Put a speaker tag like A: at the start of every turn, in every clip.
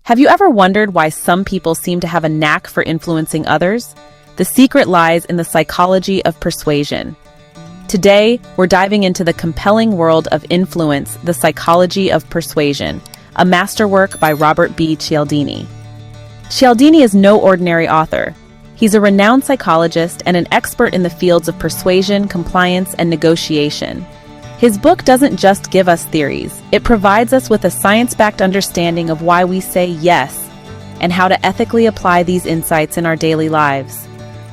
A: Have you ever wondered why some people seem to have a knack for influencing others? The secret lies in the psychology of persuasion. Today, we're diving into the compelling world of influence, the psychology of persuasion, a masterwork by Robert B. Cialdini. Cialdini is no ordinary author. He's a renowned psychologist and an expert in the fields of persuasion, compliance, and negotiation. His book doesn't just give us theories, it provides us with a science-backed understanding of why we say yes and how to ethically apply these insights in our daily lives.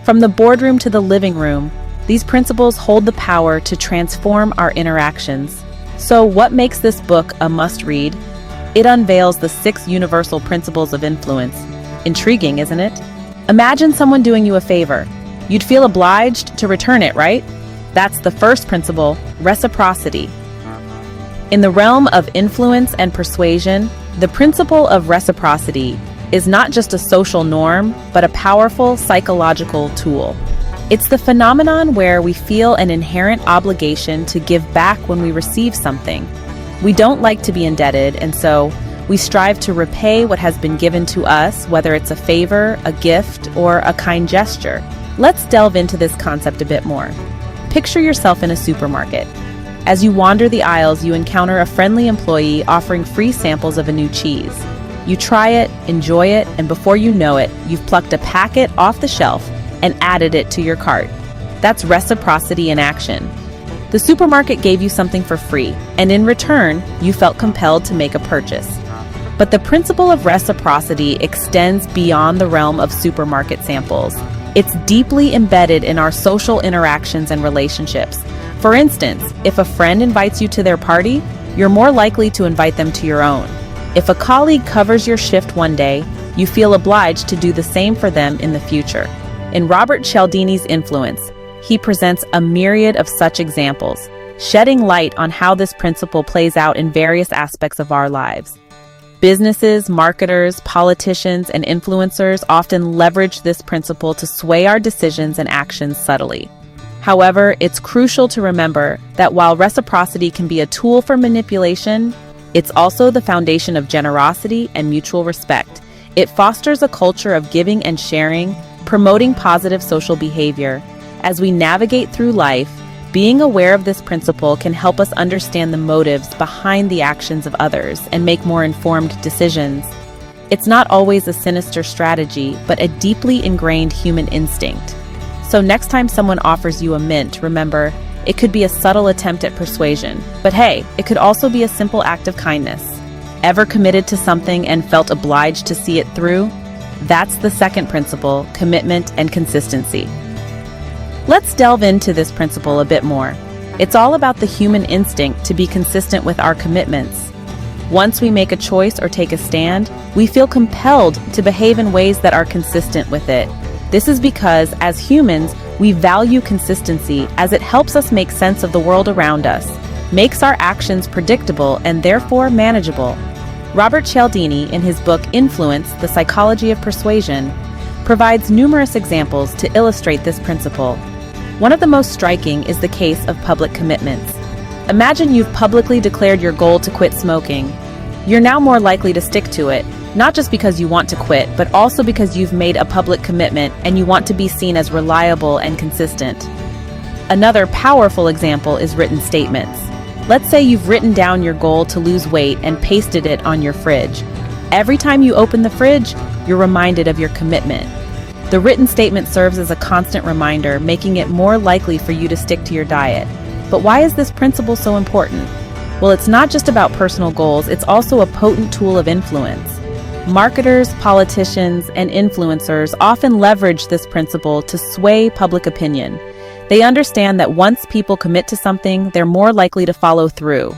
A: From the boardroom to the living room, these principles hold the power to transform our interactions. So what makes this book a must-read? It unveils the 6 universal principles of influence. Intriguing, isn't it? Imagine someone doing you a favor. You'd feel obliged to return it, right? That's the first principle, reciprocity. In the realm of influence and persuasion, the principle of reciprocity is not just a social norm, but a powerful psychological tool. It's the phenomenon where we feel an inherent obligation to give back when we receive something. We don't like to be indebted, and so we strive to repay what has been given to us, whether it's a favor, a gift, or a kind gesture. Let's delve into this concept a bit more. Picture yourself in a supermarket. As you wander the aisles, you encounter a friendly employee offering free samples of a new cheese. You try it, enjoy it, and before you know it, you've plucked a packet off the shelf and added it to your cart. That's reciprocity in action. The supermarket gave you something for free, and in return, you felt compelled to make a purchase. But the principle of reciprocity extends beyond the realm of supermarket samples. It's deeply embedded in our social interactions and relationships. For instance, if a friend invites you to their party, you're more likely to invite them to your own. If a colleague covers your shift one day, you feel obliged to do the same for them in the future. In Robert Cialdini's Influence, he presents a myriad of such examples, shedding light on how this principle plays out in various aspects of our lives. Businesses, marketers, politicians, and influencers often leverage this principle to sway our decisions and actions subtly. However, it's crucial to remember that while reciprocity can be a tool for manipulation, it's also the foundation of generosity and mutual respect. It fosters a culture of giving and sharing, promoting positive social behavior. As we navigate through life, being aware of this principle can help us understand the motives behind the actions of others and make more informed decisions. It's not always a sinister strategy, but a deeply ingrained human instinct. So next time someone offers you a mint, remember, it could be a subtle attempt at persuasion. But hey, it could also be a simple act of kindness. Ever committed to something and felt obliged to see it through? That's the second principle, commitment and consistency. Let's delve into this principle a bit more. It's all about the human instinct to be consistent with our commitments. Once we make a choice or take a stand, we feel compelled to behave in ways that are consistent with it. This is because, as humans, we value consistency as it helps us make sense of the world around us, makes our actions predictable and therefore manageable. Robert Cialdini, in his book Influence, the Psychology of Persuasion, provides numerous examples to illustrate this principle. One of the most striking is the case of public commitments. Imagine you've publicly declared your goal to quit smoking. You're now more likely to stick to it, not just because you want to quit, but also because you've made a public commitment and you want to be seen as reliable and consistent. Another powerful example is written statements. Let's say you've written down your goal to lose weight and pasted it on your fridge. Every time you open the fridge, you're reminded of your commitment. The written statement serves as a constant reminder, making it more likely for you to stick to your diet. But why is this principle so important? Well, it's not just about personal goals, it's also a potent tool of influence. Marketers, politicians, and influencers often leverage this principle to sway public opinion. They understand that once people commit to something, they're more likely to follow through.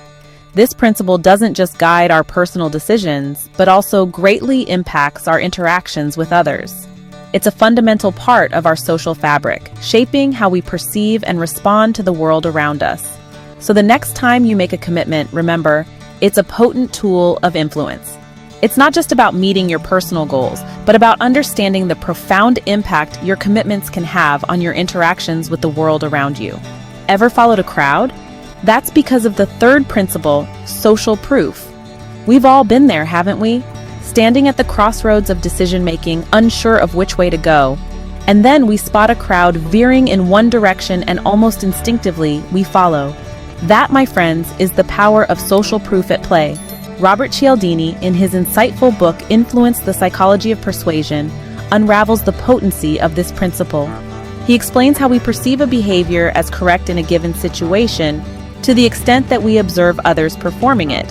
A: This principle doesn't just guide our personal decisions, but also greatly impacts our interactions with others. It's a fundamental part of our social fabric, shaping how we perceive and respond to the world around us. So the next time you make a commitment, remember, it's a potent tool of influence. It's not just about meeting your personal goals, but about understanding the profound impact your commitments can have on your interactions with the world around you. Ever followed a crowd? That's because of the third principle, social proof. We've all been there, haven't we? standing at the crossroads of decision-making, unsure of which way to go. And then we spot a crowd veering in one direction and almost instinctively, we follow. That, my friends, is the power of social proof at play. Robert Cialdini, in his insightful book Influence, the Psychology of Persuasion, unravels the potency of this principle. He explains how we perceive a behavior as correct in a given situation to the extent that we observe others performing it.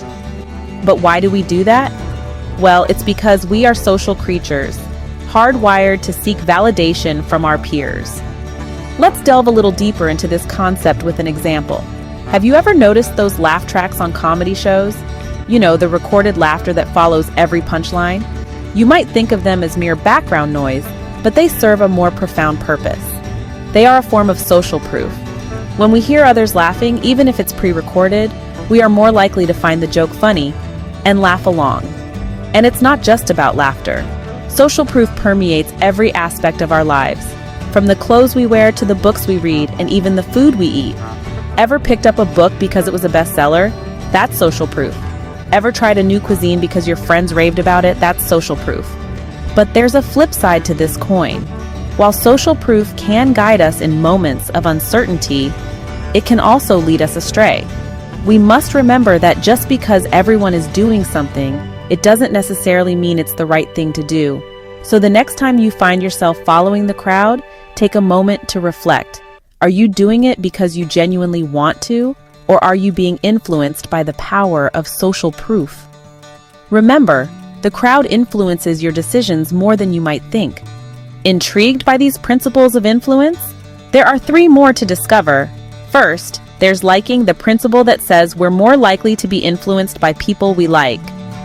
A: But why do we do that? Well, it's because we are social creatures, hardwired to seek validation from our peers. Let's delve a little deeper into this concept with an example. Have you ever noticed those laugh tracks on comedy shows? You know, the recorded laughter that follows every punchline? You might think of them as mere background noise, but they serve a more profound purpose. They are a form of social proof. When we hear others laughing, even if it's pre-recorded, we are more likely to find the joke funny and laugh along. And it's not just about laughter. Social proof permeates every aspect of our lives, from the clothes we wear to the books we read and even the food we eat. Ever picked up a book because it was a bestseller? That's social proof. Ever tried a new cuisine because your friends raved about it? That's social proof. But there's a flip side to this coin. While social proof can guide us in moments of uncertainty, it can also lead us astray. We must remember that just because everyone is doing something, it doesn't necessarily mean it's the right thing to do. So the next time you find yourself following the crowd, take a moment to reflect. Are you doing it because you genuinely want to, or are you being influenced by the power of social proof? Remember, the crowd influences your decisions more than you might think. Intrigued by these principles of influence? There are 3 more to discover. First, there's liking, the principle that says we're more likely to be influenced by people we like.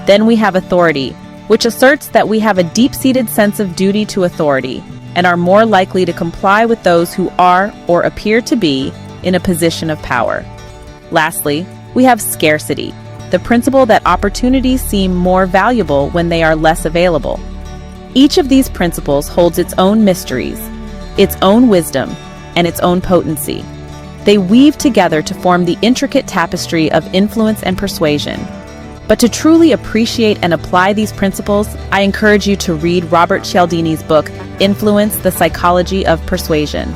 A: Then we have authority, which asserts that we have a deep-seated sense of duty to authority and are more likely to comply with those who are or appear to be in a position of power. Lastly, we have scarcity, the principle that opportunities seem more valuable when they are less available. Each of these principles holds its own mysteries, its own wisdom, and its own potency. They weave together to form the intricate tapestry of influence and persuasion. But to truly appreciate and apply these principles, I encourage you to read Robert Cialdini's book, Influence, the Psychology of Persuasion.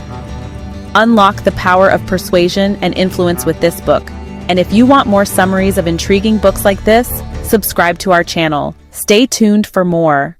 A: Unlock the power of persuasion and influence with this book. And if you want more summaries of intriguing books like this, subscribe to our channel. Stay tuned for more.